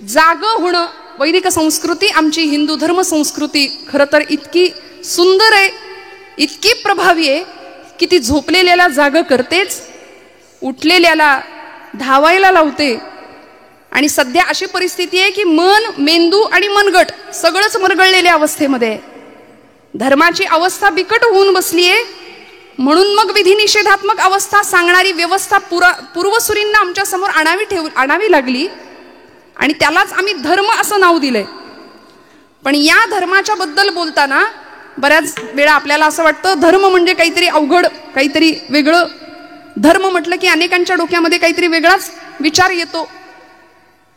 जागं होणं. वैदिक संस्कृती, आमची हिंदू धर्म संस्कृती खरं तर इतकी सुंदर आहे, इतकी प्रभावी आहे की ती झोपलेल्याला जागं करतेच, उठलेल्याला धावायला लावते. आणि सध्या अशी परिस्थिती आहे की मन, मेंदू आणि मनगट सगळंच मरगळलेल्या अवस्थेमध्ये आहे. धर्माची अवस्था बिकट होऊन बसली आहे. म्हणून मग विधिनिषेधात्मक अवस्था सांगणारी व्यवस्था पूर्वसुरींना आमच्या समोर आणावी लागली आणि त्यालाच आम्ही धर्म असं नाव दिलंय. पण या धर्माच्या बद्दल बोलताना बऱ्याच वेळा आपल्याला असं वाटतं धर्म म्हणजे काहीतरी अवघड, काहीतरी वेगळं. धर्म म्हटलं की अनेकांच्या डोक्यामध्ये काहीतरी वेगळाच विचार येतो.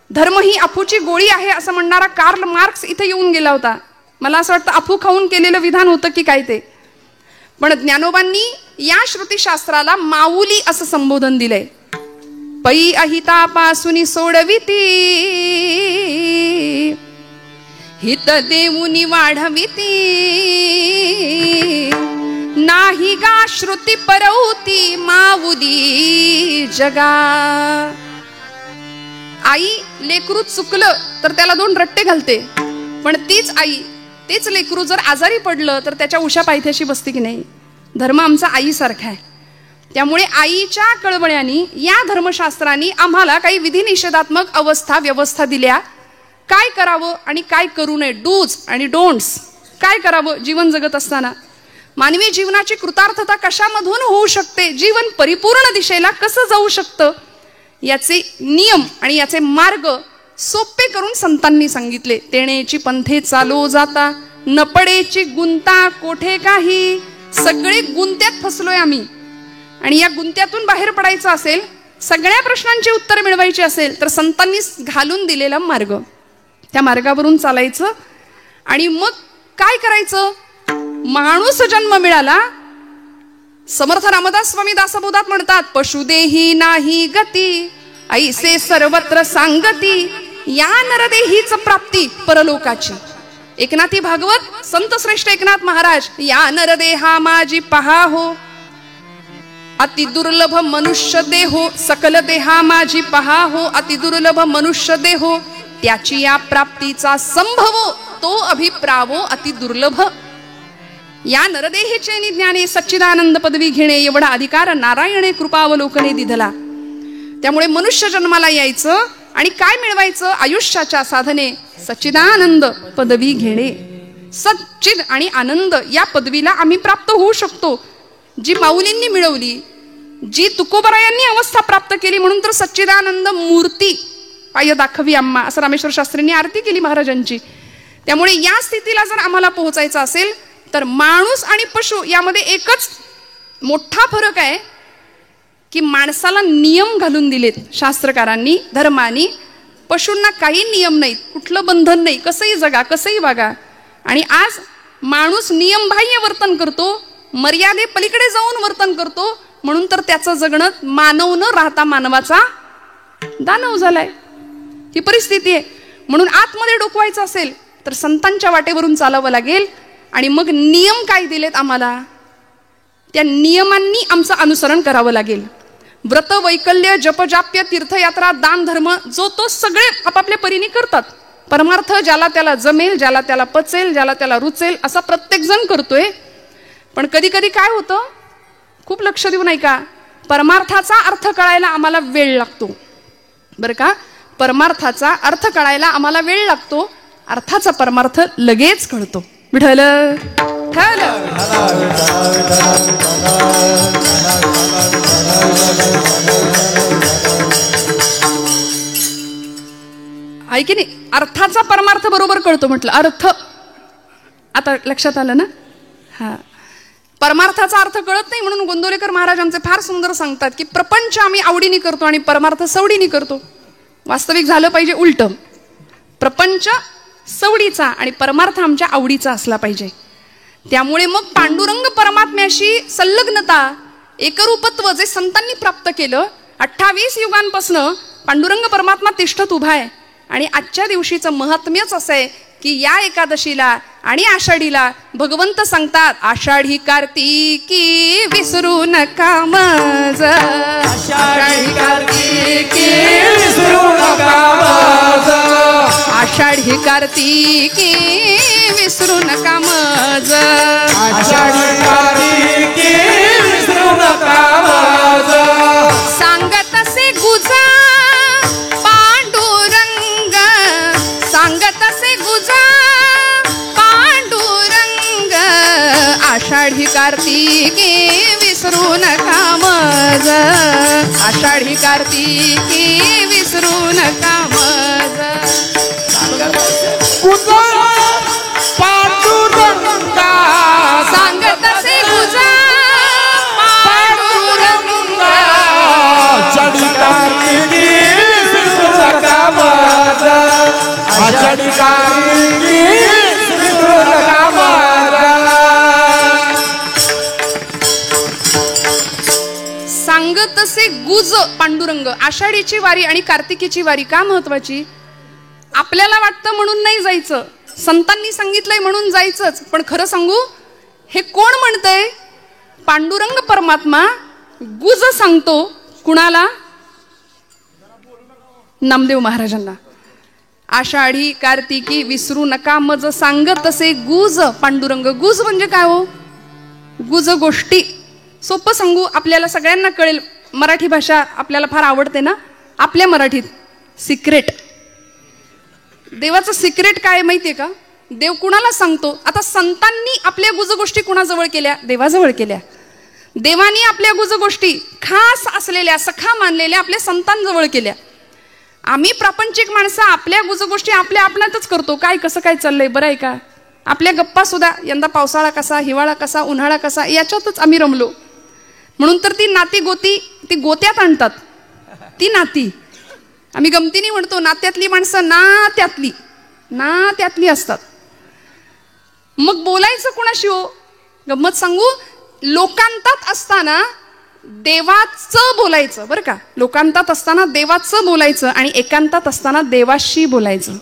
धर्म ही अफूची गोळी आहे असं म्हणणारा कार्ल मार्क्स इथे येऊन गेला होता. मला असं वाटतं अफू खाऊन केलेलं विधान होतं की काय ते. पण ज्ञानोबांनी या श्रुतीशास्त्राला माऊली असं संबोधन दिलंय. पै अहितापासून सोडविती, हित देऊनी वाढविती, नाही गा श्रुती परवती माऊली जगा. आई लेकरू चुकलं तर त्याला 2 रट्टे घालते, पण तीच आई, तेच लेकरू जर आजारी पडलं तर त्याच्या उशा पायथ्याशी बसते की नाही. धर्म आमचा आईसारखा आहे. त्यामुळे आईच्या कळवळ्यांनी या धर्मशास्त्रांनी आम्हाला काही विधिनिषेधात्मक अवस्था व्यवस्था दिल्या. काय करावं आणि काय करू नये, डूज आणि डोंट्स. काय करावं जीवन जगत असताना, मानवी जीवनाची कृतार्थता कशामधून होऊ शकते, जीवन परिपूर्ण दिशेला कसं जाऊ शकतं, याचे नियम आणि याचे मार्ग सोपे करून संतांनी सांगितले. तेणेची पंथे चालो जाता, न पडेची गुंता कोठे काही. सगळे गुंत्यात फसलोय आम्ही आणि या गुंत्यातून बाहेर पडायचं असेल, सगळ्या प्रश्नांची उत्तर मिळवायची असेल तर संतांनी घालून दिलेला मार्ग, त्या मार्गावरून चालायचं. आणि मग काय करायचं, माणूस जन्म मिळाला. समर्थ रामदास स्वामी दासबोधात म्हणतात, पशुदेही नाही गती, ऐसे सर्वत्र सांगती, या नरदेहीच प्राप्ती परलोकाची. एकनाथी भागवत संत श्रेष्ठ एकनाथ महाराज, या नरदेहा माझी पहा हो, अति दुर्लभ मनुष्य देहो, सकल देहा माझी पहा हो, अति दुर्लभ मनुष्य देहो, त्याची या प्राप्तीचा संभव, तो अभिप्रावो अति दुर्लभ. या नरदेहेचे ज्ञाने सच्चिदानंद पदवी घेणे एवढा अधिकार नारायणे कृपावलोकने दिधला. त्यामुळे मनुष्य जन्माला यायचं आणि काय मिळवायचं, आयुष्याच्या साधने सच्चिदानंद पदवी घेणे. सच्चिद आणि आनंद या पदवीला आम्ही प्राप्त होऊ शकतो, जी माऊलींनी मिळवली, जी तुकोबरायांनी अवस्था प्राप्त केली. म्हणून तर सच्चिदानंद मूर्ती पाय दाखवी आम्हा, असं रामेश्वर शास्त्रींनी आरती केली महाराजांची. त्यामुळे या स्थितीला जर आम्हाला पोहोचायचं असेल तर माणूस आणि पशु यामध्ये एकच मोठा फरक आहे की माणसाला नियम घालून दिलेत शास्त्रकारांनी, धर्मानी. पशूंना काही नियम नाहीत, कुठलं बंधन नाही, कसंही जगा, कसंही वागा. आणि आज माणूस नियमबाह्य वर्तन करतो, मर्यादे पलीकडे जाऊन वर्तन करतो. म्हणून तर त्याचं जगणं मानव न राहता मानवाचा दानव झालाय. ही परिस्थिती आहे. म्हणून आतमध्ये डोकवायचं असेल तर संतांच्या वाटेवरून चालावं लागेल. आणि मग नियम काय दिलेत आम्हाला, त्या नियमांनी आमचं अनुसरण करावं लागेल. व्रत, वैकल्य, जपजाप्य, तीर्थयात्रा, दान, धर्म जो तो सगळे आपापल्या परीने करतात. परमार्थ ज्याला त्याला जमेल, ज्याला त्याला पचेल, ज्याला त्याला रुचेल असा प्रत्येक जण करतोय. पण कधी कधी काय होतं, खूप लक्ष देऊ नाही का, परमार्थाचा अर्थ कळायला आम्हाला वेळ लागतो बरं का. परमार्थाचा अर्थ कळायला आम्हाला वेळ लागतो, अर्थाचा परमार्थ लगेच कळतो. विठ्ठल ठल आहे की नाही. अर्थाचा परमार्थ बरोबर कळतो म्हटलं. अर्थ आता लक्षात आलं ना. हा, परमार्थाचा अर्थ कळत नाही म्हणून गोंदवलेकर महाराज आमचे फार सुंदर सांगतात की प्रपंच आम्ही आवडीने करतो आणि परमार्थ सवडीने करतो. वास्तविक झालं पाहिजे उलट. प्रपंच सवडीचा आणि परमार्थ आमच्या आवडीचा असला पाहिजे. त्यामुळे मग पांडुरंग परमात्म्याशी संलग्नता, एकरूपत्व जे संतांनी प्राप्त केलं, 28 युगांपासून पांडुरंग परमात्मा तिष्ठत उभा आहे. आणि आजच्या दिवशीचं महात्म्यच असं आहे की या एकादशीला आणि आषाढीला भगवंत सांगतात, आषाढी कार्तिकी विसरू नका मज, आषाढी कार्तिकी विसरू नका मज, आषाढी कार्तिकी विसरू नका मज, आषाढी कार्तिकी विसरू नका मज. सांगत असे गुजा पांडुरंग, सांगत असे गुजा पांडुरंग, आषाढी कार्तिकी विसरू नका मज, आषाढी कार्तिकी विसरू नका मज. गुजा पांडुरंगा, सांगत असे गुजा पांडुरंगा, आषाढी कार्तिकी विसरू नका मज, आषाढी कार्तिकी विसरू नका मज. सांगत असे गुज पांडुरंग. आषाढीची वारी आणि कार्तिकीची वारी का महत्वाची? आपल्याला वाटतं म्हणून नाही जायचं, संतांनी सांगितलंय म्हणून जायचंच. पण खरं सांगू, हे कोण म्हणतंय? पांडुरंग परमात्मा गुज सांगतो. कुणाला? नामदेव महाराजांना. आषाढी कार्तिकी विसरू नका मज, सांगत असे गुज पांडुरंग. गुज म्हणजे काय हो? गुज गोष्टी. सोपं सांगू, आपल्याला सगळ्यांना कळेल. मराठी भाषा आपल्याला फार आवडते ना. आपल्या मराठीत सिक्रेट. देवाचं सिक्रेट काय माहितीये का? देव कुणाला सांगतो? आता संतांनी आपल्या गुज गोष्टी कुणाजवळ केल्या? देवाजवळ केल्या. देवानी आपल्या गुज गोष्टी खास असलेल्या, सखा मानलेल्या आपल्या संतांजवळ केल्या. आम्ही प्रापंचिक माणसं आपल्या गुज गोष्टी आपल्या आपल्यातच करतो. काय कसं काय चाललंय, बरं आहे का? आपल्या गप्पा सुद्धा यंदा पावसाळा कसा, हिवाळा कसा, उन्हाळा कसा, याच्यातच आम्ही रमलो. म्हणून तर ती नाती गोती ती गोत्यात आणतात. ती नाती आम्ही गमतीने म्हणतो, नात्यातली माणसं नात्यातली असतात. मग बोलायचं कुणाशी हो? गंमत सांगू, लोकांतात असताना देवाचं बोलायचं, बरं का? लोकांतात असताना देवाचं बोलायचं आणि एकांतात असताना देवाशी बोलायचं.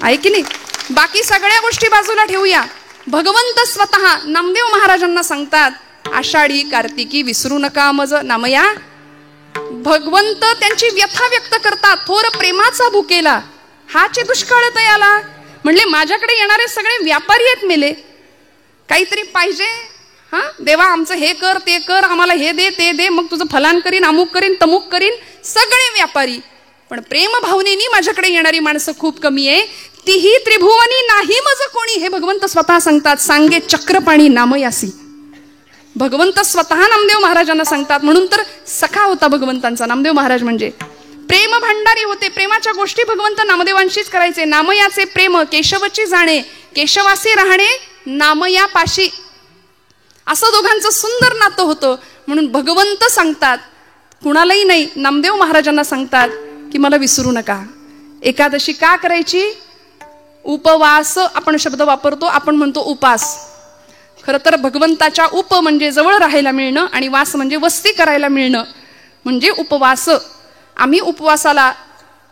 आहे की नाही? बाकी सगळ्या गोष्टी बाजूला ठेवूया. भगवंत स्वतः नामदेव महाराजांना सांगतात, आषाढी कार्तिकी विसरू नका मज नामया. भगवंत त्यांची व्यथा व्यक्त करतात. थोर प्रेमाचा भुकेला हाचे दुष्काळ तयाला. म्हणले माझ्याकडे येणारे सगळे व्यापारी आहेत मेले. काहीतरी पाहिजे, हा देवा आमचं हे कर ते कर, आम्हाला हे दे ते दे, मग तुझं फलान करीन, अमुक करीन, तमुक करीन. सगळे व्यापारी. पण प्रेम भावनेनी माझ्याकडे येणारी माणसं खूप कमी आहे. तीही त्रिभुवनी नाही मज कोणी. हे भगवंत स्वतः सांगतात. सांगे चक्रपाणी नामयासी. भगवंत स्वतः नामदेव महाराजांना सांगतात. म्हणून तर सखा होता भगवंतांचा नामदेव महाराज. म्हणजे प्रेम भांडारी होते. प्रेमाच्या गोष्टी भगवंत नामदेवांशीच करायचे. नामयाचे प्रेम केशवची जाणे, केशवासी राहणे नामया पाशी. असं दोघांचं सुंदर नातं होतं. म्हणून भगवंत सांगतात, कुणालाही नाही, नामदेव महाराजांना सांगतात की मला विसरू नका. एकादशी का करायची? उपवास आपण शब्द वापरतो, आपण म्हणतो उपास. खरं तर भगवंताच्या उप म्हणजे जवळ राहायला मिळणं आणि वास म्हणजे वस्ती करायला मिळणं, म्हणजे उपवास. आम्ही उपवासाला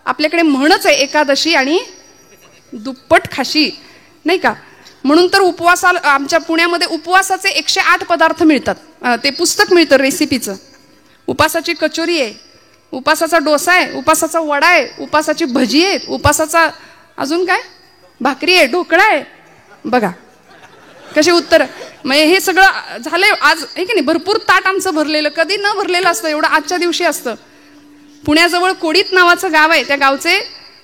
आपल्याकडे म्हणच आहे एकादशी आणि दुप्पट खाशी, नाही का? म्हणून तर उपवासाला आमच्या पुण्यामध्ये उपवासाचे 108 पदार्थ मिळतात. ते पुस्तक मिळतं रेसिपीचं. उपासाची कचोरी आहे, उपासाचा डोसा आहे, उपासाचा वडा आहे, उपासाची भजी आहे, उपासाचा अजून काय भाकरी आहे, ढोकळा आहे. बघा कसे उत्तर. म्हणजे हे सगळं झालंय आज, आहे की नाही? भरपूर ताट आमचं भरलेलं, कधी न भरलेलं असतं एवढं आजच्या दिवशी असतं. पुण्याजवळ कोडीत नावाचं गाव आहे. त्या गावचे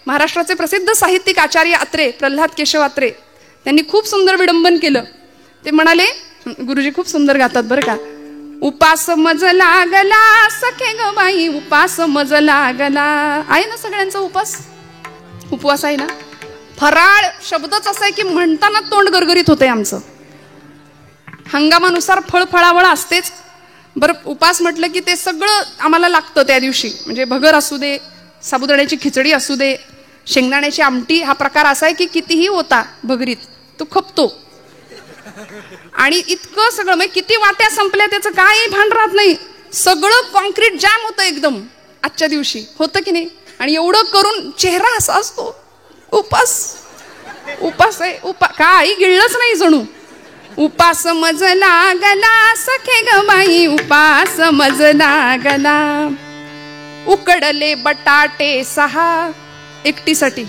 महाराष्ट्राचे प्रसिद्ध साहित्यिक आचार्य अत्रे, प्रल्हाद केशव अत्रे, त्यांनी खूप सुंदर विडंबन केलं. ते म्हणाले, गुरुजी खूप सुंदर गातात बरं का. उपास मज लागला सखे ग बाई, उपास मज लागला. आहे ना सगळ्यांचा उपास? उपवास आहे ना? फराळ शब्दच असा आहे की म्हणताना तोंड गरगरीत होते आमचं. हंगामानुसार फळफळावळ असतेच. बरं, उपास म्हटलं की ते सगळं आम्हाला लागतं त्या दिवशी. म्हणजे भगर असू दे, साबुदाण्याची खिचडी असू दे, शेंगदाण्याची आमटी. हा प्रकार असा आहे की कितीही होता भगरीत तो खपतो. आणि इतकं सगळं, म्हणजे किती वाट्या संपल्या त्याचं काही भान राहत नाही. सगळं कॉन्क्रीट जॅम होतं एकदम आजच्या दिवशी, होतं की नाही? आणि एवढं करून चेहरा असा असतो. उपास उपास आहे, काही गिळलंच नाही जणू. उपास मज लागला सखे ग बाई, उपास मज लागला. उकडले बटाटे 6 एकटीसाठी.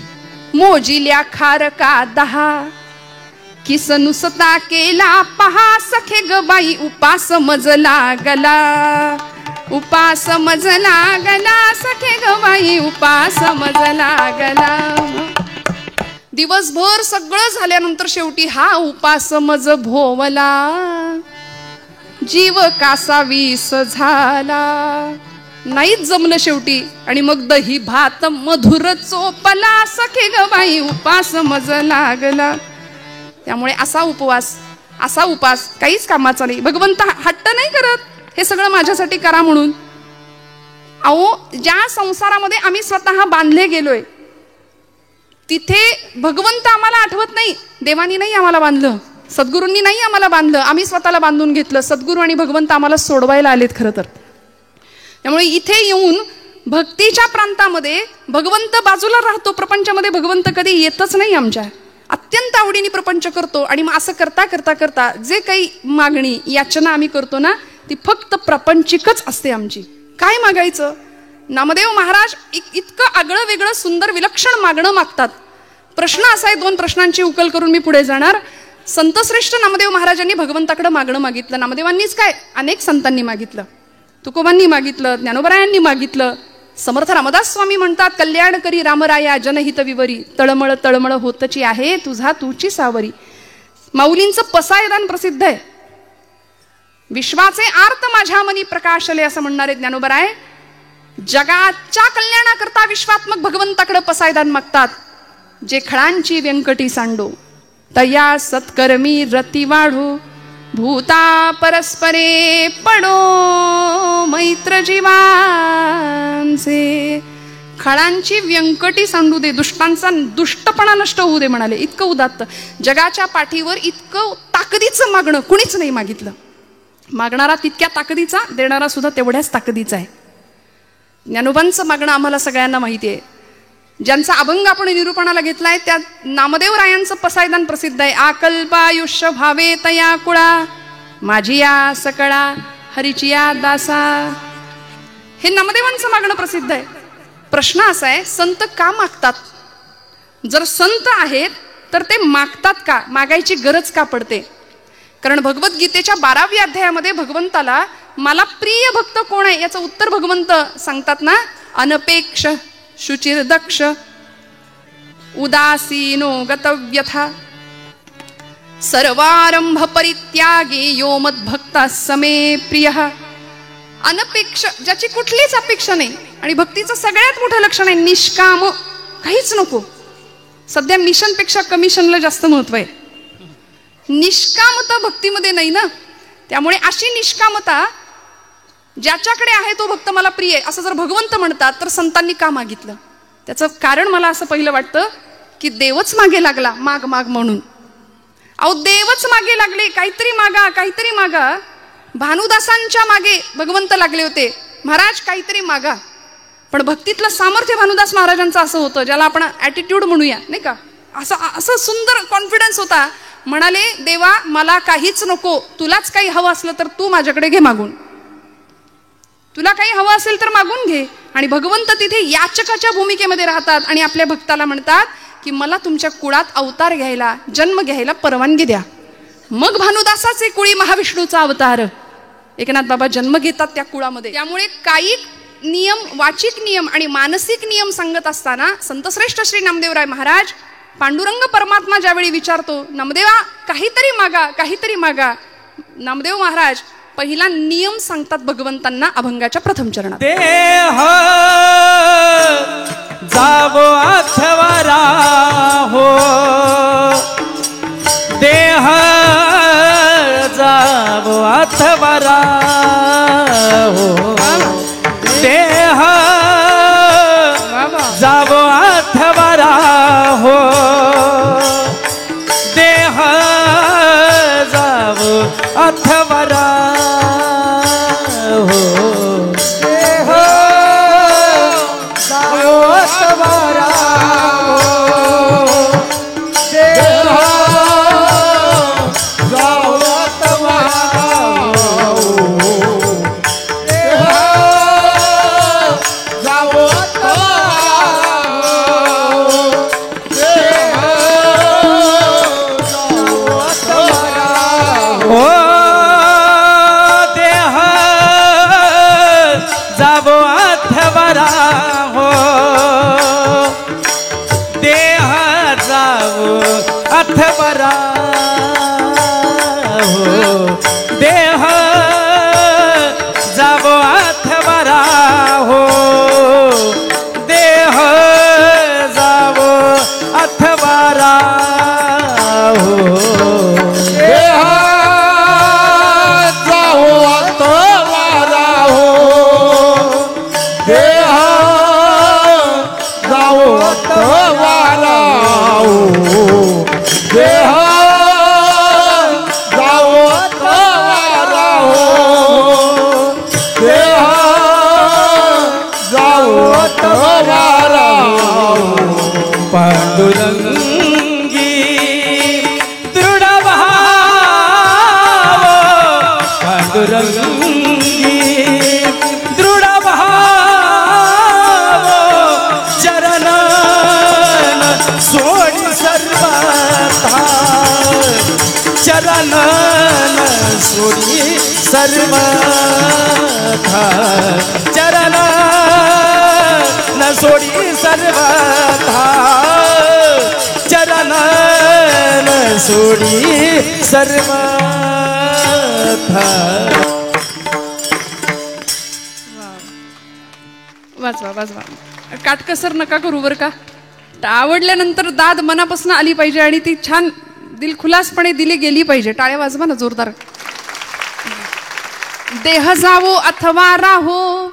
मोजिल्या खारका 10 किस नुसता केला पहा सखे ग बाई उपास मजला गला उपास मजला गला सखे ग बाई उपास मजला गला. दिवसभर सगळं झाल्यानंतर शेवटी हा उपास मज भोवला जीव कासा विष झाला. नाहीच जमलं शेवटी आणि मग दही भात मधुर चोपला सखे ग बाई उपास मज लागला. त्यामुळे असा उपास काहीच कामाचा नाही. भगवंत हट्ट नाही करत हे सगळं माझ्यासाठी करा म्हणून. अहो ज्या संसारामध्ये आम्ही स्वतः बांधले गेलोय तिथे भगवंत आम्हाला आठवत नाही. देवानी नाही आम्हाला बांधलं, सद्गुरूंनी नाही आम्हाला बांधलं, आम्ही स्वतःला बांधून घेतलं. सद्गुरू आणि भगवंत आम्हाला सोडवायला आलेत खरं तर. त्यामुळे इथे येऊन भक्तीच्या प्रांतामध्ये भगवंत बाजूला राहतो. प्रपंचामध्ये भगवंत कधी येतच नाही आमच्या. अत्यंत आवडीने प्रपंच करतो आणि मग असं करता करता करता जे काही मागणी याचना आम्ही करतो ना ती फक्त प्रपंचिकच असते आमची. काय मागायचं? नामदेव महाराज इतकं आगळं वेगळं सुंदर विलक्षण मागणं मागतात. प्रश्न असा आहे, 2 प्रश्नांची उकल करून मी पुढे जाणार. संतश्रेष्ठ नामदेव महाराजांनी भगवंताकडे मागणं मागितलं. नामदेवांनीच काय, अनेक संतांनी मागितलं. तुकोबांनी मागितलं, ज्ञानोबरायांनी मागितलं. समर्थ रामदास स्वामी म्हणतात, कल्याण करी रामराया जनहित विवरी तळमळ तळमळ होतची आहे तुझा तूची सावरी. माऊलींचं पसायदान प्रसिद्ध आहे. विश्वाचे आर्त माझ्या मनी प्रकाशले असं म्हणणारे ज्ञानोबराय जगाच्या कल्याणाकरता विश्वात्मक भगवंताकडे पसायदान मागतात. जे खळांची व्यंकटी सांडो तया सत्कर्मी रती वाढो भूता परस्परे पडो मैत्र जीवांचे. खळांची व्यंकटी सांडू दे, दुष्टांचा दुष्टपणा नष्ट होऊ दे म्हणाले. इतकं उदात्त. जगाच्या पाठीवर इतकं ताकदीचं मागणं कुणीच नाही मागितलं. मागणारा तितक्या ताकदीचा, देणारा सुद्धा तेवढ्याच ताकदीचा आहे. ज्ञानोबांचं मागणं आम्हाला सगळ्यांना माहिती आहे. ज्यांचा अभंग आपण निरूपणाला घेतलाय त्या नामदेव रायांचं पसायदान प्रसिद्ध आहे. आकल्पायुष्य भावे तया कुळा माझी या सकळा हरिचिया दासा. हे नामदेवांचं मागणं प्रसिद्ध आहे. प्रश्न असा आहे, संत का मागतात? जर संत आहेत तर ते मागतात का? मागायची गरज का पडते? कारण भगवद्गीतेच्या 12व्या अध्यायामध्ये भगवंताला मला प्रिय भक्त कोण आहे याचं उत्तर भगवंत सांगतात ना. अनपेक्ष शुचिर दक्ष उदासीनो गतव्यथा सर्वारंभ परित्यागी यो मद्भक्ता समे प्रिय. अनपेक्ष, ज्याची कुठलीच अपेक्षा नाही. आणि भक्तीचं सगळ्यात मोठं लक्षण आहे निष्काम, काहीच नको. सध्या मिशनपेक्षा कमिशनला जास्त महत्व आहे. निष्कामता भक्तीमध्ये नाही ना. त्यामुळे अशी निष्कामता ज्याच्याकडे आहे तो भक्त मला प्रिय आहे असं जर भगवंत म्हणतात तर संतांनी का मागितलं? त्याचं कारण मला असं पहिलं वाटतं की देवच मागे लागला माग माग म्हणून. अहो देवच मागे लागले, काहीतरी मागा काहीतरी मागा. भानुदासांच्या मागे भगवंत लागले होते, महाराज काहीतरी मागा. पण भक्तीतलं सामर्थ्य भानुदास महाराजांचं असं होतं, ज्याला आपण ॲटिट्यूड म्हणूया नाही का, असं सुंदर कॉन्फिडन्स होता. म्हणाले देवा मला काहीच नको, तुलाच काही हवं असलं तर तू माझ्याकडे घे मागून, तुला काही हवं असेल तर मागून घे. आणि भगवंत तिथे याचकाच्या भूमिकेमध्ये राहतात आणि आपल्या भक्ताला म्हणतात की मला तुमच्या कुळात अवतार घ्यायला, जन्म घ्यायला परवानगी द्या. मग भानुदासाचे कुळी महाविष्णूचा अवतार एकनाथ बाबा जन्म घेतात त्या कुळामध्ये. त्यामुळे कायिक नियम, वाचिक नियम आणि मानसिक नियम सांगत असताना संतश्रेष्ठ श्री नामदेवराय महाराज पांडुरंग परमात्मा ज्यावेळी विचारतो नामदेवा काहीतरी मागा काहीतरी मागा, नामदेव महाराज पहिला नियम सांगतात भगवंतांना अभंगाच्या प्रथम चरणात. देह जावो अथवा हो, देह जावो अथवा हो, देह जावो अथवा हो, देह जावो अथवा हो, देह जावो अथवा हो, देह जावो अथवा हो, देह पांडुरंगी दृढ भाव पांडुरंगी दृढ भाव चरण सोडी सर्वथा चरण सोडी सर्वथा चरण न सोडी सर्वथा चरण न सोडी सर्वथा. वाजवा वाजवा, काटकसर नका करू बरं का. आवडल्यानंतर दाद मनापासून आली पाहिजे आणि ती छान दिलखुलासपणे दिली गेली पाहिजे. टाळ्या वाजवा ना जोरदार. देह जावो अथवा राहो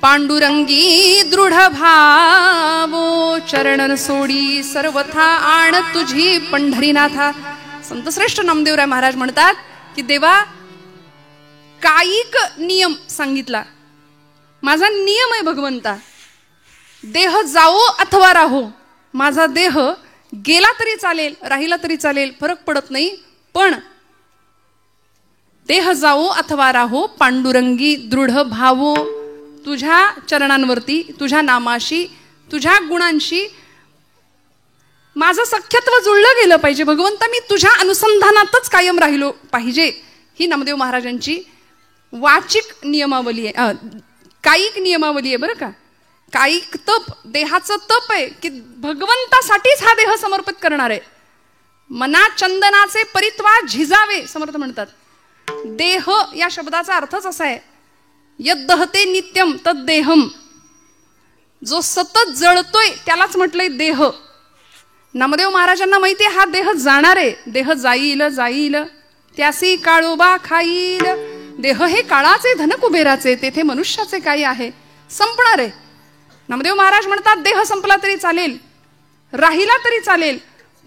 पांडुरंगी दृढ भावो चरण सोडी सर्वथा आण तुझी पंढरीनाथा. संतश्रेष्ठ नामदेवराय महाराज म्हणतात की देवा, कायिक नियम सांगितला, माझा नियम आहे भगवंता. देह जावो अथवा राहो, माझा देह गेला तरी चालेल, राहिला तरी चालेल, फरक पडत नाही, पण देह जावो अथवा राहो पांडुरंगी दृढ भावो, तुझ्या चरणांवरती, तुझ्या नामाशी, तुझ्या गुणांशी माझं सख्यत्व जुळलं गेलं पाहिजे. भगवंता, मी तुझ्या अनुसंधानातच कायम राहिलो पाहिजे. ही नामदेव महाराजांची वाचिक नियमावली आहे, कायिक नियमावली आहे बरं का. कायिक तप, देहाचं तप आहे की भगवंतासाठीच हा देह समर्पित करणार आहे. मना चंदनाचे परित्वा झिजावे समर्थ म्हणतात. देह या शब्दाचा अर्थच असा आहे, यद्दहते नित्यम तद्देहम, जो सतत जळतोय त्यालाच म्हटलंय देह. नामदेव महाराजांना माहिती आहे हा देह जाणार आहे, देह जाईल जाईल, त्यासी काळोबा खाईल. देह हे काळाचे धन कुबेराचे, तेथे मनुष्याचे काही आहे, संपणार आहे. नामदेव महाराज म्हणतात देह संपला तरी चालेल, राहिला तरी चालेल,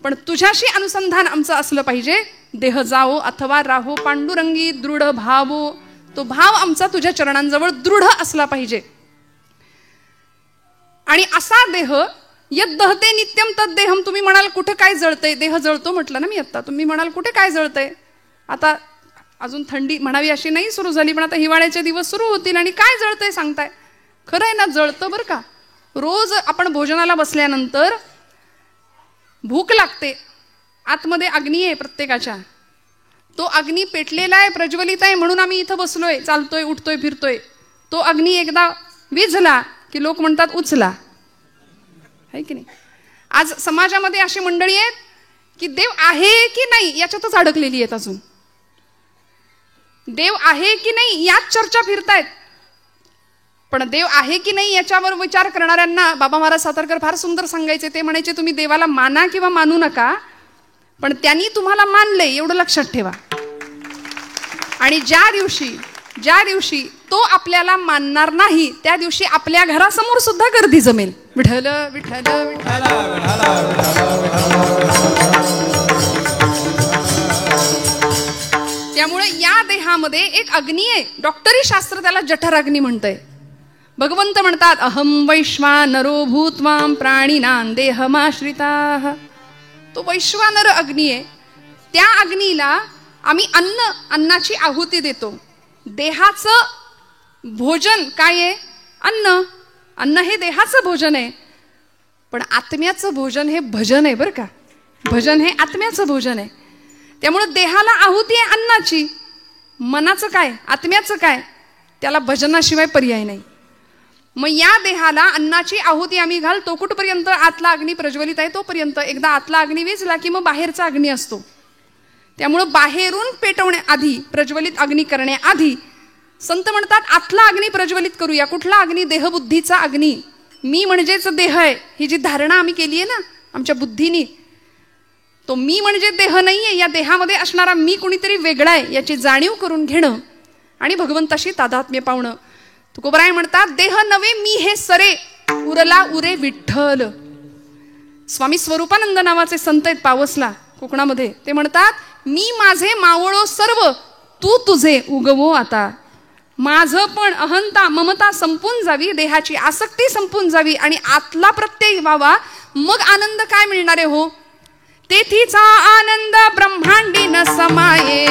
पण तुझ्याशी अनुसंधान आमचं असलं पाहिजे. देह जावो अथवा राहो पांडुरंगी दृढ भावो, तो भाव आमचा तुझ्या चरणांजवळ दृढ असला पाहिजे. आणि असा देह यद्दहते नित्यम तद्देहम. तुम्ही म्हणाल कुठे काय जळतंय, देह जळतो म्हटलं ना मी आता. तुम्ही म्हणाल कुठे काय जळतंय, आता अजून थंडी म्हणावी अशी नाही सुरू झाली, पण आता हिवाळ्याचे दिवस सुरू होतील आणि काय जळतंय सांगताय. खरं आहे ना, जळतं बरं का. रोज आपण भोजनाला बसल्यानंतर भूक लागते, आतमध्ये अग्नी आहे प्रत्येकाच्या, तो अग्नी पेटलेला आहे, प्रज्वलित आहे, म्हणून आम्ही इथं बसलोय, चालतोय, उठतोय, फिरतोय. तो अग्नी एकदा विझला की लोक म्हणतात उचला, है की नाही. आज समाजामध्ये अशी मंडळी आहेत की देव आहे की नाही याच्यातच अडकलेली आहेत. अजून देव आहे की नाही यात चर्चा फिरतायत, पण देव आहे की नाही याच्यावर विचार करणाऱ्यांना बाबा महाराज सातारकर फार सुंदर सांगायचे. ते म्हणायचे तुम्ही देवाला माना किंवा मानू नका, पण त्यांनी तुम्हाला मानले एवढं लक्षात ठेवा. आणि ज्या दिवशी तो आपल्याला मानणार नाही त्या दिवशी आपल्या घरासमोर सुद्धा गर्दी जमेल. विठ्ठल विठ्ठल विठ्ठल. त्यामुळे या देहामध्ये एक अग्नी आहे. डॉक्टरी शास्त्र त्याला जठराग्नी म्हणतंय. भगवंत म्हणतात अहम वैश्वानरो भूत्वाम प्राणिनां देहमाश्रिताः. तो वैश्वानर अग्नी आहे. त्या अग्नीला आम्ही अन्नाची आहुती देतो. देहाचं भोजन काय आहे? अन्न हे देहाचं भोजन आहे, पण आत्म्याचं भोजन हे भजन आहे बरं का. भजन हे आत्म्याचं भोजन आहे. त्यामुळे देहाला आहुती आहे अन्नाची, मनाचं काय, आत्म्याचं काय, त्याला भजनाशिवाय पर्याय नाही. मग या देहाला अन्नाची आहुती आम्ही घालतो कुठपर्यंत? आतला अग्नी प्रज्वलित आहे तोपर्यंत. एकदा आतला अग्नी विझला की मग बाहेरचा अग्नी असतो. त्यामुळे बाहेरून पेटवण्याआधी, प्रज्वलित अग्नी करण्याआधी संत म्हणतात आतला अग्नी प्रज्वलित करूया. कुठला अग्नी? देहबुद्धीचा अग्नी. मी म्हणजेच देह आहे, ही जी धारणा आम्ही केली आहे ना आमच्या बुद्धीनी, तो मी म्हणजे देह नाहीये. या देहामध्ये असणारा मी कुणीतरी वेगळा आहे याची जाणीव करून घेणं आणि भगवंताशी तादात्म्य पावणं. तुकोबराय म्हणतात देह नवे मी हे सरे, उरला उरे विठ्ठल. स्वामी स्वरूपानंद नावाचे संत आहेत पावसला कोकणामध्ये. ते म्हणतात मी माझे मावळो सर्व, तू तुझे उगवो आता. माझं पण अहंता ममता संपून जावी, देहाची आसक्ती संपून जावी आणि आतला प्रत्यय व्हावा, मग आनंद काय मिळणार आहे हो? तेथीचा आनंद ब्रह्मांडी न समाये,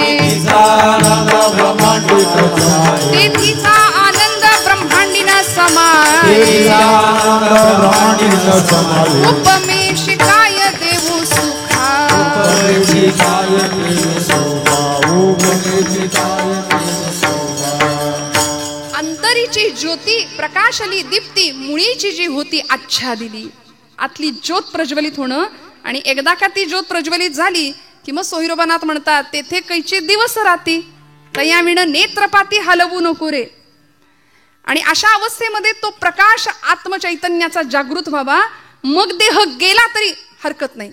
तेथीचा आनंद ब्रह्मांडी न समाये, उपमेशी काय देऊ सुखा, अंतरीची ज्योती प्रकाशली दीप्ती, मुळीची जी होती आच्छादिली. आतली ज्योत प्रज्वलित होणं, आणि एकदा का ती ज्योत प्रज्वलित झाली की मग सोहिरोबानाथ म्हणतात, तेथे कैचे दिवस राती तयाविण नेत्रपाती हलवू नको रे. आणि अशा अवस्थेमध्ये तो प्रकाश आत्मचैतन्याचा जागृत व्हावा, मग देह गेला तरी हरकत नाही.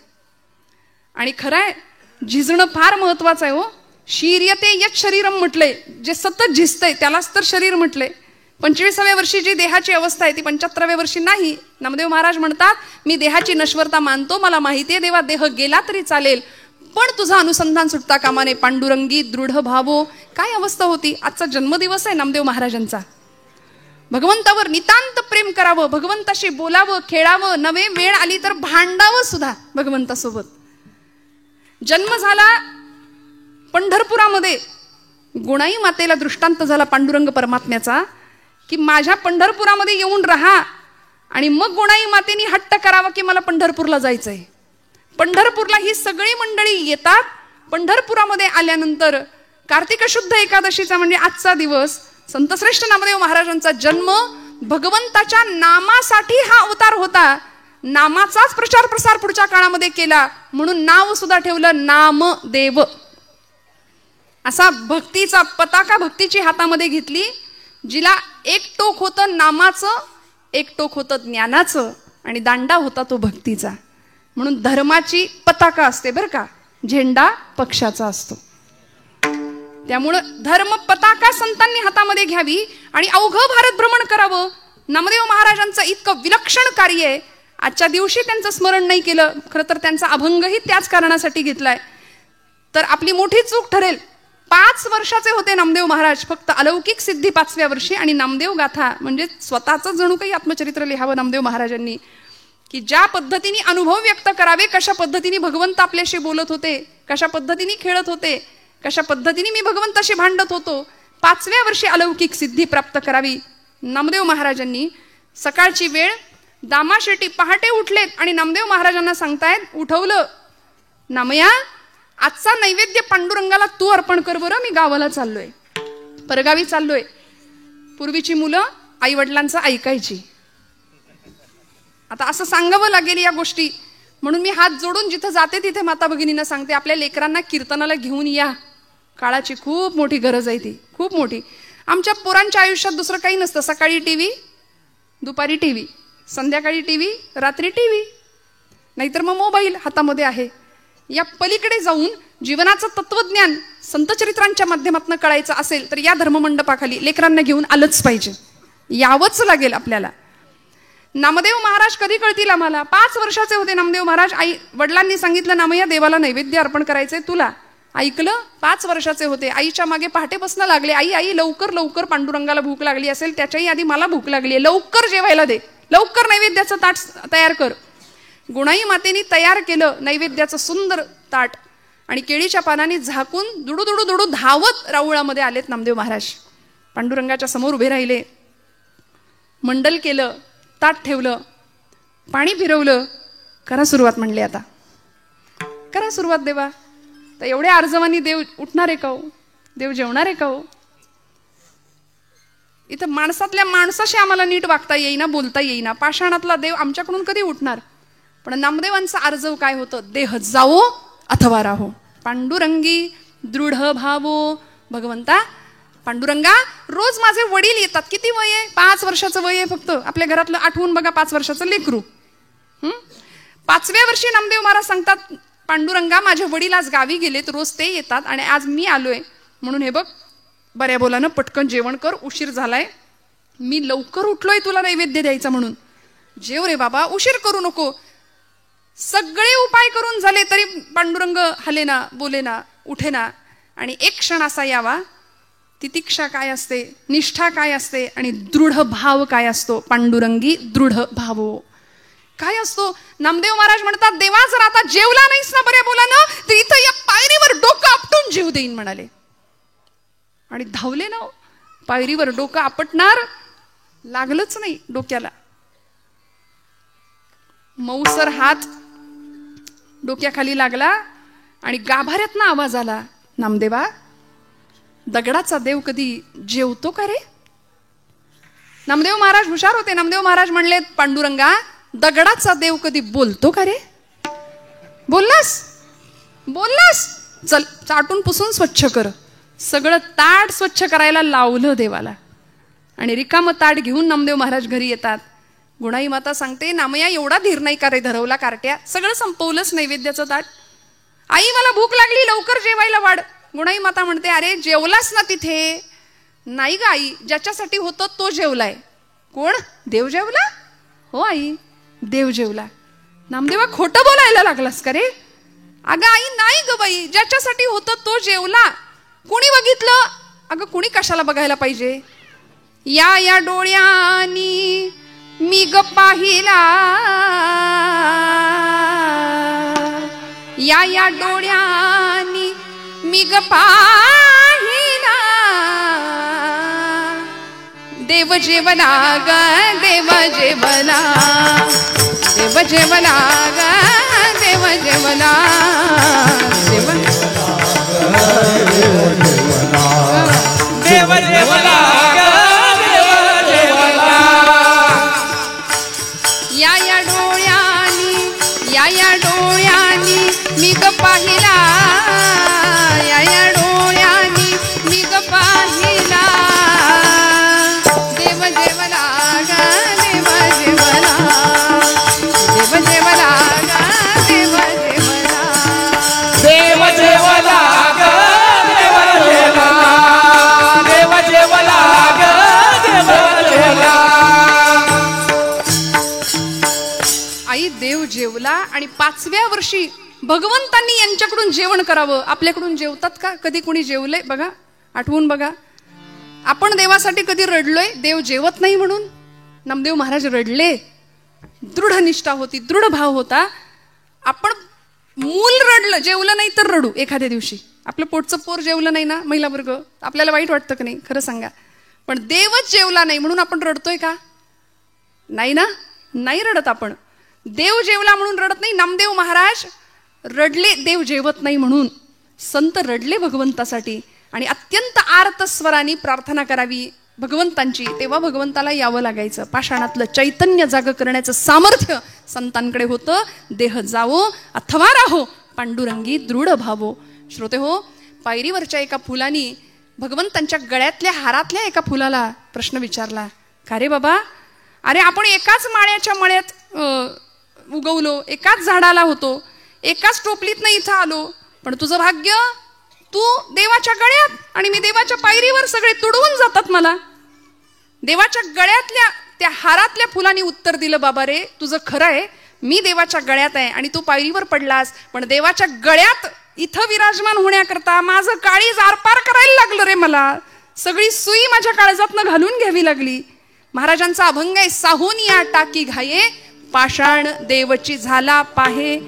आणि खरंय झिजणं फार महत्वाचं आहे हो. शीर्यते यत शरीरम म्हटलंय, जे सतत झिजतंय त्यालाच तर शरीर म्हटलंय. 25व्या वर्षी जी देहाची अवस्था आहे ती 75व्या वर्षी नाही. नामदेव महाराज म्हणतात, मी देहाची नश्वरता मानतो, मला माहितीये देवा देह गेला तरी चालेल, पण तुझं अनुसंधान सुटता कामा नये. पांडुरंगी दृढ भावो. काय अवस्था होती? आजचा जन्मदिवस आहे नामदेव महाराजांचा. भगवंतावर नितांत प्रेम करावं, भगवंताशी बोलावं, खेळावं, नवे वेळ आली तर भांडावं सुद्धा भगवंतासोबत. जन्म झाला पंढरपुरामध्ये, गुणाई मातेला दृष्टांत झाला पांडुरंग परमात्म्याचा, की माझ्या पंढरपुरामध्ये येऊन राहा. आणि मग गुणाई मातेनी हट्ट करावा की मला पंढरपूरला जायचंय. पंढरपूरला ही सगळी मंडळी येतात. पंढरपुरामध्ये आल्यानंतर कार्तिक शुद्ध एकादशीचा म्हणजे आजचा दिवस, संतश्रेष्ठ नामदेव महाराजांचा जन्म, भगवंताच्या नामासाठी हा अवतार होता. नामाचाच प्रचार प्रसार पुढच्या काळामध्ये केला, म्हणून नाव सुद्धा ठेवलं नामदेव. असा भक्तीचा पताका भक्तीची हातामध्ये घेतली, जिला एक टोक होतं नामाचं, एक टोक होतं ज्ञानाचं, आणि दांडा होता तो भक्तीचा. म्हणून धर्माची पताका असते बरं का, झेंडा पक्षाचा असतो. त्यामुळं धर्म पताका संतांनी हातामध्ये घ्यावी आणि अवघं भारत भ्रमण करावं. नामदेव महाराजांचं इतकं विलक्षण कार्य आहे. आजच्या दिवशी त्यांचं स्मरण नाही केलं, खरं तर त्यांचा अभंगही त्याच कारणासाठी घेतलाय, तर आपली मोठी चूक ठरेल. 5 वर्षाचे होते नामदेव महाराज, फक्त अलौकिक सिद्धी 5व्या वर्षी. आणि नामदेव गाथा म्हणजे स्वतःच जणू काही आत्मचरित्र लिहावं नामदेव महाराजांनी, की ज्या पद्धतीने अनुभव व्यक्त करावे, कशा पद्धतीने भगवंत आपल्याशी बोलत होते, कशा पद्धतीने खेळत होते, कशा पद्धतीने मी भगवंताशी भांडत होतो. 5व्या वर्षी अलौकिक सिद्धी प्राप्त करावी. नामदेव महाराजांनी सकाळची वेळ, दामाशेटी पहाटे उठलेत आणि नामदेव महाराजांना सांगतायत, उठवलं, नामया आजचा नैवेद्य पांडुरंगाला तू अर्पण कर बरं, मी गावाला चाललोय, परगावी चाललोय. पूर्वीची मुलं आई वडिलांचं ऐकायची, आता असं सांगावं लागेल या गोष्टी, म्हणून मी हात जोडून जिथं जाते तिथे माता भगिनींना सांगते, आपल्या लेकरांना कीर्तनाला घेऊन या. काळाची खूप मोठी गरज आहे, ती खूप मोठी. आमच्या पोरांच्या आयुष्यात दुसरं काही नसतं. सकाळी टीव्ही, दुपारी टीव्ही, संध्याकाळी टीव्ही, रात्री टीव्ही, नाहीतर मग मोबाईल हातामध्ये आहे. या पलीकडे जाऊन जीवनाचं तत्वज्ञान संतचरित्रांच्या माध्यमातून कळायचं असेल तर या धर्ममंडपाखाली लेकरांना घेऊन आलंच पाहिजे, यावंच लागेल आपल्याला. नामदेव महाराज कधी कळतील आम्हाला? 5 वर्षाचे होते नामदेव महाराज. आई वडिलांनी सांगितलं, नामया देवाला नैवेद्य अर्पण करायचंय तुला. ऐकलं. 5 वर्षाचे होते. आईच्या मागे पहाटे बसणं लागले, आई आई लवकर लवकर, पांडुरंगाला भूक लागली असेल, त्याच्याही आधी मला भूक लागली आहे, लवकर जेवायला दे, लवकर नैवेद्याचं ताट तयार कर. गुणाई मातेनी तयार केलं नैवेद्याचं सुंदर ताट आणि केळीच्या पानाने झाकून दुडू दुडू दुडू धावत राऊळामध्ये आलेत नामदेव महाराज. पांडुरंगाच्या समोर उभे राहिले, मंडल केलं, ताट ठेवलं, पाणी फिरवलं, करा सुरुवात म्हणले, आता करा सुरुवात देवा. तर एवढ्या अर्जवानी देव उठणार आहे का हो? देव जेवणार आहे का हो? इथं माणसातल्या माणसाशी आम्हाला नीट वागता येईना, बोलता येईना. पाषाणातला देव आमच्याकडून कधी उठणार? पण नामदेवांचा अर्जव काय होतं? देह जावो अथवा राहो, पांडुरंगी दृढ भावो. भगवंता पांडुरंगा, रोज माझे वडील येतात. किती वय आहे? 5 वर्षाचं वय आहे फक्त. आपल्या घरातलं आठवून बघा, 5 वर्षाचं लेकरू. 5व्या वर्षी नामदेव महाराज सांगतात, पांडुरंगा माझे वडील आज गावी गेलेत, रोज ते येतात आणि आज मी आलोय, म्हणून हे बघ बऱ्या बोलानं पटकन जेवण कर, उशीर झालाय, मी लवकर उठलोय तुला नैवेद्य द्यायचा म्हणून. जेव रे बाबा, उशीर करू नको. सगळे उपाय करून झाले तरी पांडुरंग हलेना, बोलेना, उठेना. आणि एक क्षण असा यावा तितिक्षा काय असते, निष्ठा काय असते आणि दृढ भाव काय असतो. पांडुरंगी दृढ भावो काय असतो. नामदेव महाराज म्हणतात, देवा जर आता जेवला नाहीस ना बऱ्या बोलानं तर इथं या पायरीवर डोकं आपटून जीव देईन म्हणाले. आणि धावले ना. पायरीवर डोकं आपटणार, लागलंच नाही डोक्याला. मऊसर हात डोक्याखाली लागला आणि गाभाऱ्यातनं आवाज आला, नामदेवा दगडाचा देव कधी जेवतो का रे. नामदेव महाराज हुशार होते. नामदेव महाराज म्हणले, पांडुरंगा दगडाचा देव कधी बोलतो का रे. बोललास बोललास, चल चाटून पुसून स्वच्छ कर. सगळं ताट स्वच्छ करायला लावलं देवाला. आणि रिकामं ताट घेऊन नामदेव महाराज घरी येतात. गुणाई माता सांगते, नामया एवढा धीर नाही का रे धरवला कारट्या, सगळं संपवलंच नैवेद्याचं ताट. आई मला भूक लागली, लवकर जेवायला वाढ. गुणाई माता म्हणते, अरे जेवलास ना तिथे. नाही ग आई, ज्याच्यासाठी होतं तो जेवलाय. कोण. देव जेवला. हो आई, देव जेवला. नामदेवा खोटं बोलायला लागलास का रे. अगं आई नाही ग बाई, ज्याच्यासाठी होतं तो जेवला. कुणी बघितलं. अगं कुणी कशाला बघायला पाहिजे. या या डोळ्यांनी मी ग पाहिला, या या डोळ्यांनी मी ग पाहिला. देव जेवला ग देव जेवला, देव जेवला ग देव जेवला, देव देव जेवला ग देव जेवला. या या डोळ्यांनी, या या डोळ्यांनी मी ग पाहिला, या या डोळ्यांनी मी ग पाहिला. देव जेवला ग देव जेवला, देव जेवला ग देव जेवला, देव जेवला ग देव जेवला, देव जेवला ग देव जेवला. आई देव जेवला. आणि 5व्या वर्षी भगवंतांनी यांच्याकडून जेवण करावं. आपल्याकडून जेवतात का कधी कुणी जेवलंय बघा, आठवून बघा. आपण देवासाठी कधी रडलोय देव जेवत नाही म्हणून. नामदेव महाराज रडले. दृढ निष्ठा होती, दृढ भाव होता. आपण मूल रडलं, जेवलं नाही तर रडू. एखाद्या दिवशी आपलं पोटचं पोर जेवलं नाही ना महिला वर्ग, आपल्याला वाईट वाटतं का नाही, खरं सांगा. पण देवच जेवला नाही म्हणून आपण रडतोय का. नाही ना, नाही रडत आपण. देव जेवला म्हणून रडत नाही. नामदेव महाराज रडले देव जेवत नाही म्हणून. संत रडले भगवंतासाठी आणि अत्यंत आर्त स्वराने प्रार्थना करावी भगवंतांची. तेव्हा भगवंताला यावं लागायचं. पाषाणातलं चैतन्य जाग करण्याचं सामर्थ्य संतांकडे होतं. देह जावो अथवा राहो पांडुरंगी दृढ भावो. श्रोते हो, पायरीवरच्या एका फुलानी भगवंतांच्या गळ्यातल्या हारातल्या एका फुलाला प्रश्न विचारला, का रे बाबा, अरे आपण एकाच माळ्याच्या मळ्यात उगवलो, एकाच झाडाला होतो, एकाच टोपलीतनं इथं आलो, पण तुझं भाग्य तू देवाच्या गळ्यात आणि मी देवाच्या पायरीवर. सगळे तुडवून जातात मला. देवाच्या गळ्यातल्या त्या हारातल्या फुलांनी उत्तर दिलं, बाबा रे तुझं खरं आहे, मी देवाच्या गळ्यात आहे आणि तू पायरीवर पडलास, पण देवाच्या गळ्यात इथं विराजमान होण्याकरता माझं काळीज आरपार करायला लागलं रे. मला सगळी सुई माझ्या काळजातनं घालून घ्यावी लागली. महाराजांचा अभंग आहे, साहून या टाकी घाये पाषाण देवची झाला पाहे.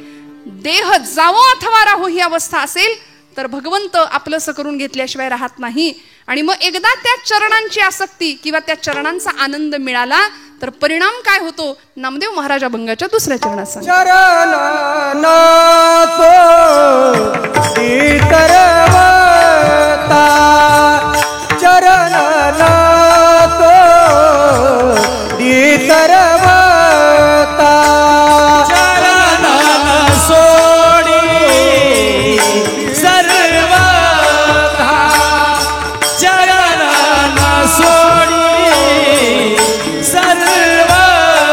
देह जावो अथवा राहो ही अवस्था असेल तर भगवंत आपलंसं करून घेतल्याशिवाय राहत नाही. आणि मग एकदा त्या चरणांची आसक्ती किंवा त्या चरणांचा आनंद मिळाला तर परिणाम काय होतो. नामदेव महाराज अभंगाच्या 2ऱ्या चरणात सांगतात, चरण तो इतरवता, चरण तो इतरवता, चरण सोडी सर्वथा, चरण सोडी सर्वथा,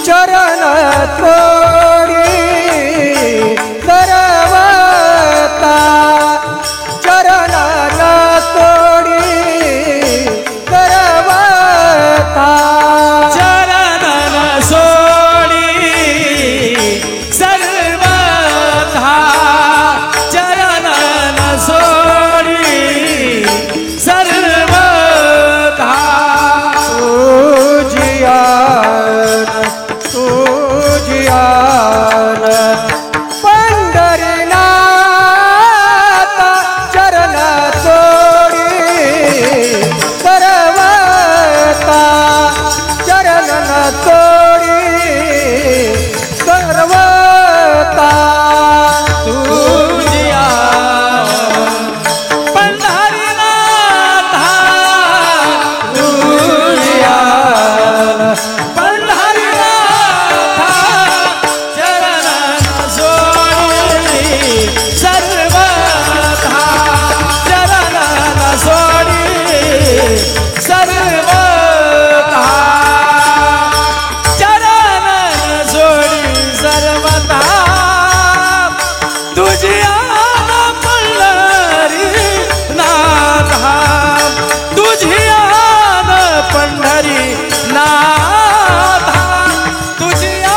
चरण तोडी सर्वथा, चरण तोडी सर्वथा, चरण सोडी सर्वथा, चरण सोडी मान पंढरीनाथ चरण सोडी सर्वता चरण सोडी सर्वता तुझिया पंढरीनाथा तुझिया पंढरीनाथा चरण सोडी सर्वता चरण सोडी सर्वता चरण सोडी सर्वता तुझिया पंढरी नाथा तुझिया पंढरी नाथा तुझिया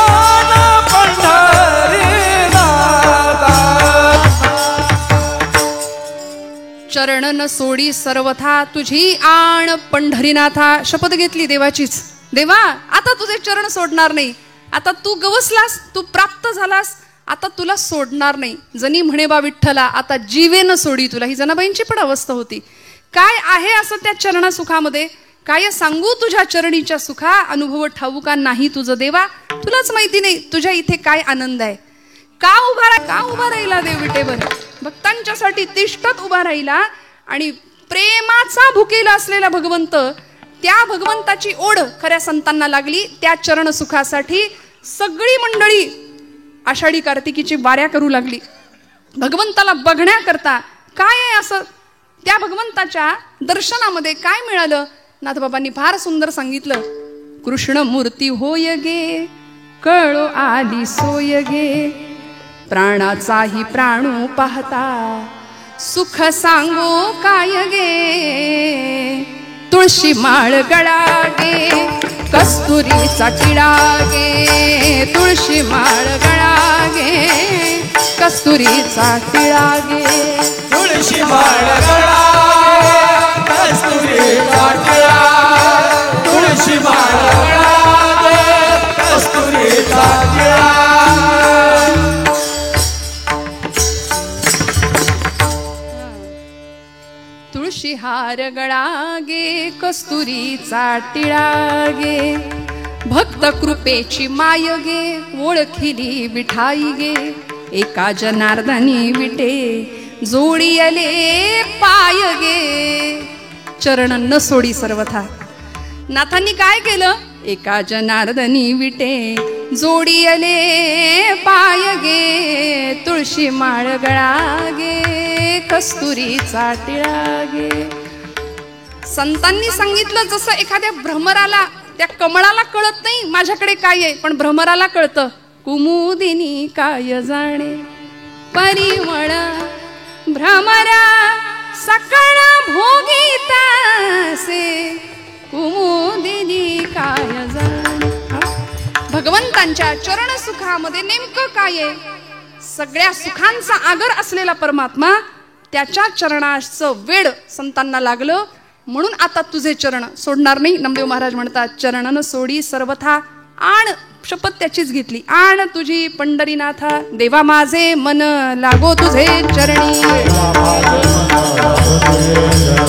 पंढरी नाथा चरण न सोडी सर्वथा तुझी आण पंढरीनाथा. शपथ घेतली देवाचीच. देवा आता तुझे चरण सोडणार नाही. आता तू गवसलास, तू प्राप्त झालास, आता तुला सोडणार नाही. जनी म्हणे बा विठ्ठला आता जीवेन सोडी तुला. ही जनाबाईंची पण अवस्था होती. काय आहे असं त्या चरणा सुखामध्ये? काय सांगू तुझ्या चरणीच्या सुखा, अनुभव ठाऊका नाही तुझं देवा. तुलाच माहिती नाही तुझ्या इथे काय आनंद आहे. का उभा राहिला देव विटेवर? भक्तांच्यासाठी तिष्ठत उभा राहिला. आणि प्रेमाचा भुकेला असलेला भगवंत, त्या भगवंताची ओढ खऱ्या संतांना लागली. त्या चरण सुखासाठी सगळी मंडळी आषाढी कार्तिकीची वाऱ्या करू लागली भगवंताला बघण्याकरता. काय आहे असं त्या भगवंताच्या दर्शनामध्ये काय मिळालं? नाथबाबांनी फार सुंदर सांगितलं. कृष्ण मूर्ती होय गे, कळो आली सोय गे, प्राणाचाही प्राणू पाहता, सुख सांगो काय गे. तुळशी माळ गळा गे, कस्तुरीचा टिळा गे, तुळशी माळ गळा गे, कस्तुरीचा टिळा गे. तुळशी माळ गळा कस्तुरीचा टिळा, तुळशी माळ गळा कस्तुरीचा टिळा. तुळशी हार गळा गे, कस्तुरीचा टिळा गे, भक्त कृपेची माय गे, ओळखिली विठाई गे, एका जनार्दनी विटे जोडियले पाय गे. चरण न सोडी सर्वथा. नाथांनी काय केलं? एका जनार्दनी विटे जोडियले पाय गे, तुळशी माळ गळा गे, कस्तुरीचा टिळा गे. संतांनी सांगितलं जसं एखाद्या भ्रमराला, त्या कमळाला कळत नाही माझ्याकडे काय आहे, पण भ्रमराला कळतं. कुमुदिनी काय जाणे परिमळ भ्रमरा, सकळ भोगीतासे कुमुदिनी काय जाणे. भगवंतांच्या चरण सुखामध्ये नेमकं काय आहे? सगळ्या सुखांचा आगर असलेला परमात्मा, त्याच्या चरणाचं वेड संतांना लागलं. म्हणून आता तुझे चरण सोडणार नाही. नामदेव महाराज म्हणतात चरणन सोडी सर्वथा. आण शपथ त्याचीच घेतली. आण तुझी पंढरीनाथा, देवा माझे मन लागो तुझे चरणी,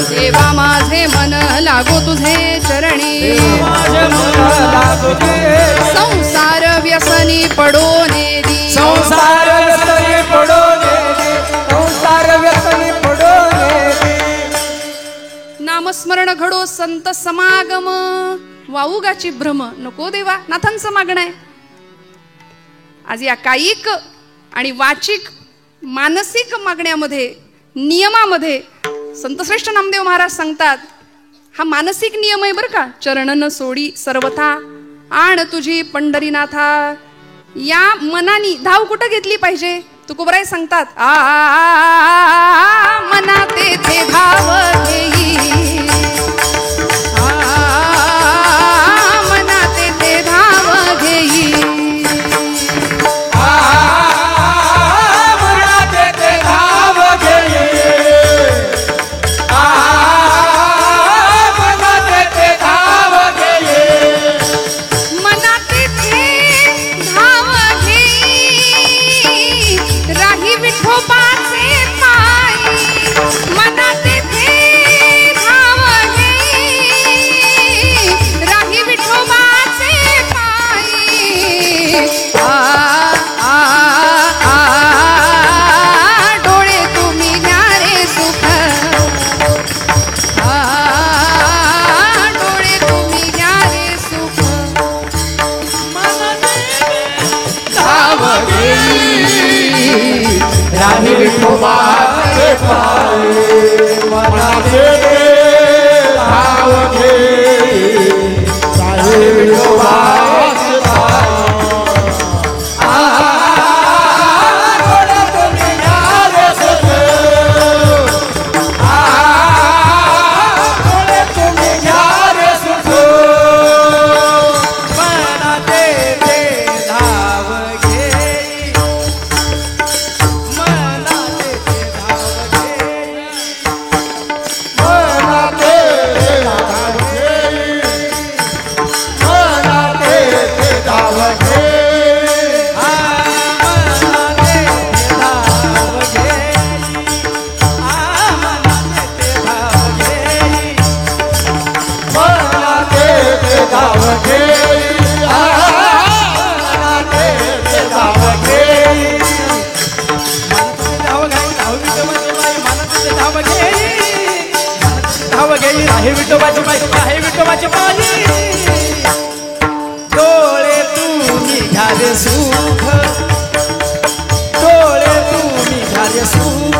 देवा माझे मन लागो तुझे चरणी. संसार व्यसनी पडो नेदी, संसार व्यसनी पडो नेदी, संसार व्यसनी पडो नेदी. नामस्मरण घडो संत समागम, वाऊगाची भ्रम नको देवा. नाथांचं मागणं आहे. आज या कायिक आणि वाचिक मानसिक मागण्यामध्ये, नियमामध्ये संतश्रेष्ठ नामदेव महाराज सांगतात, हा मानसिक नियम आहे बरं का. चरणन सोडी सर्वथा, आण तुझी पंढरीनाथा. या मनानी धाव कुठं घेतली पाहिजे? तुकोबराय सांगतात, मना तेथे धाव घेई, मना तेथे धाव घेई, मना तेथे धाव घेई, मना तेथे धाव घेई, मना तेथे धाव राही विठोबाचे पाय मनाचे धाव घेई राही विठोबाचे पाय राही विठोबाची बाई राही विठोबाची बाई डोळे तुम्ही घाले सुख डोळे तुम्ही घाले सुख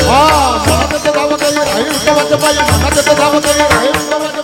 मनात धाव घेई राही विठोबाचे पाय मनात धाव घेई राही विठोबाचे